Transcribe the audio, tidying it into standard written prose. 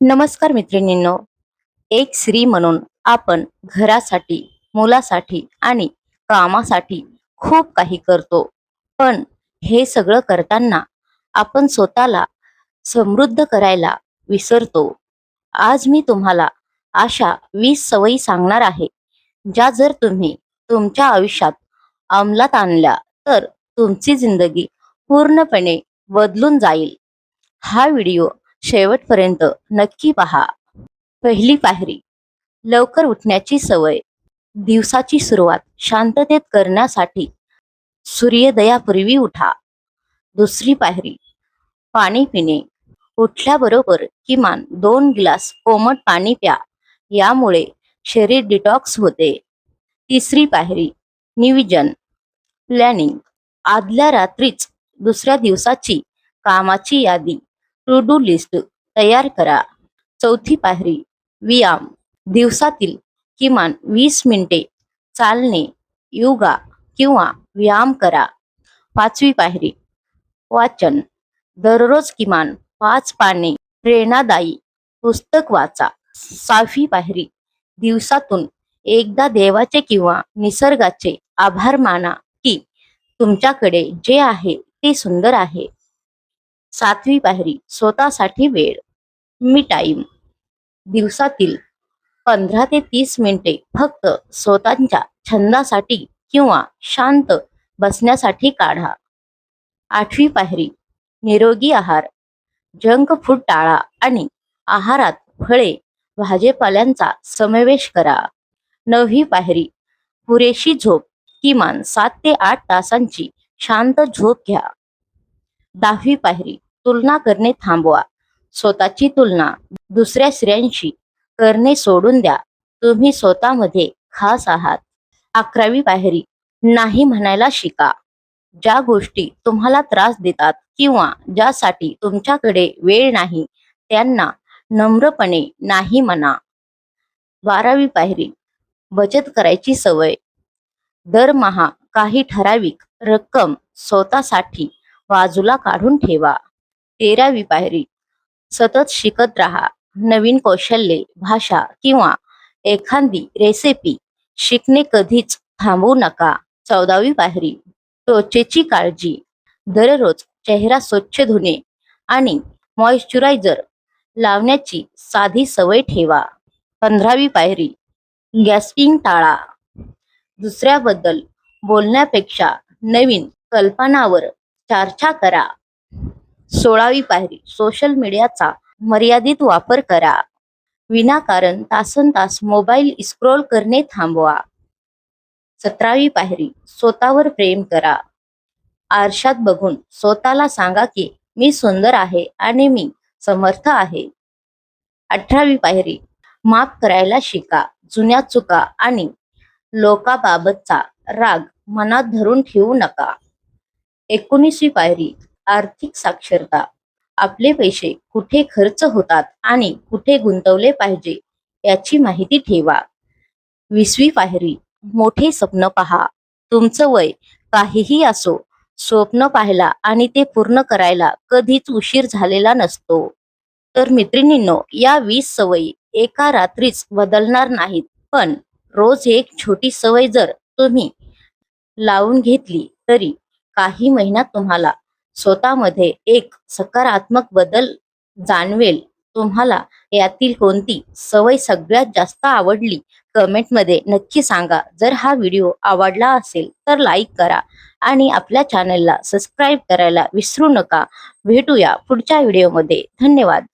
नमस्कार मैत्रिणींनो, एक स्त्री म्हणून आपण घरासाठी, मुलासाठी आणि कामासाठी खूप काही करतो. पण हे सगळं करताना आपण स्वतःला समृद्ध करायला विसरतो. आज मी तुम्हाला अशा 20 सवयी सांगणार आहे, ज्या जर तुम्ही तुमच्या आयुष्यात अंमलात आणल्या तर तुमची जिंदगी पूर्णपणे बदलून जाईल. हा व्हिडिओ शेवटपर्यंत नक्की पहा. पहिली पायरी, लवकर उठण्याची सवय. दिवसाची सुरुवात शांततेत करण्यासाठी सूर्योदयापूर्वी उठा. दुसरी पायरी, पाणी पिणे. उठल्याबरोबर किमान 2 ग्लास कोमट पाणी प्या. यामुळे शरीर डिटॉक्स होते. तिसरी पायरी, नियोजन प्लॅनिंग. आदल्या रात्रीच दुसऱ्या दिवसाची कामाची यादी टू डू लिस्ट तयार करा. चौथी पायरी, व्यायाम. दिवसातील किमान 20 मिनिटे चालणे, योगा किंवा व्यायाम करा. पाचवी पायरी, वाचन. दररोज किमान 5 पाने प्रेरणादायी पुस्तक वाचा. सहावी पायरी, दिवसातून एकदा देवाचे किंवा निसर्गाचे आभार माना की तुमच्याकडे जे आहे ते सुंदर आहे. सातवी पायरी, स्वतःसाठी वेळ. मी टाईम. दिवसातील 15 ते 30 मिनिटे फक्त स्वतःच्या छंदासाठी किंवा शांत बसण्यासाठी काढा. आठवी पायरी, निरोगी आहार. जंक फूड टाळा आणि आहारात फळे, भाजीपाल्यांचा समावेश करा. नववी पायरी, पुरेशी झोप. किमान 7 ते 8 तासांची शांत झोप घ्या. 10वी पायरी, तुलना करणे थांबवा. स्वतःची तुलना दुसऱ्या स्त्रियांशी करणे सोडून द्या. तुम्ही स्वतःमध्ये खास आहात. 11वी पायरी, नाही म्हणायला शिका. ज्या गोष्टी तुम्हाला त्रास देतात किंवा ज्यासाठी तुमच्याकडे वेळ नाही त्यांना नम्रपणे नाही म्हणा. 12वी पायरी, बचत करायची सवय. दरमहा काही ठराविक रक्कम स्वतःसाठी बाजूला काढून ठेवा. 13वी पायरी, सतत शिकत राहा. नवीन कौशल्ये, भाषा किंवा एखादी रेसिपी शिकणे कधीच थांबवू नका. 14वी पायरी, त्वचेची काळजी. दररोज चेहरा स्वच्छ धुणे आणि मॉइश्चरायझर लावण्याची साधी सवय ठेवा. 15वी पायरी, गॅसिंग टाळा. दुसऱ्याबद्दल बोलण्यापेक्षा नवीन कल्पनावर चर्चा करा. 16वी पायरी, सोशल मीडियाचा मर्यादित वापर करा. विनाकारण तासनतास मोबाईल स्क्रोल करणे थांबवा. 17वी पायरी, स्वतःवर प्रेम करा. आरशात बघून स्वतःला सांगा की मी सुंदर आहे आणि मी समर्थ आहे. 18वी पायरी, माफ करायला शिका. जुन्या चुका आणि लोकांबाबतचा राग मनात धरून ठेवू नका. 19वी पायरी, आर्थिक साक्षरता. आपले पैसे कुठे खर्च होतात आणि कुठे गुंतवले पाहिजे याची माहिती ठेवा. 20वी पायरी, मोठे स्वप्न पहा. तुमचं वय काहीही असो, स्वप्न पाहायला आणि ते पूर्ण करायला कधीच उशीर झालेला नसतो. तर मैत्रिणींनो, या 20 सवयी एका रात्रीच बदलणार नाहीत, पण रोज एक छोटी सवय जर तुम्ही लावून घेतली तरी काही महिन्यात तुम्हाला स्वतःमध्ये एक सकारात्मक बदल जाणवेल. तुम्हाला यातील कोणती सवय सगळ्यात जास्त आवडली कमेंटमध्ये नक्की सांगा. जर हा व्हिडिओ आवडला असेल तर लाईक करा आणि आपल्या चॅनलला सबस्क्राईब करायला विसरू नका. भेटूया पुढच्या व्हिडिओमध्ये. धन्यवाद.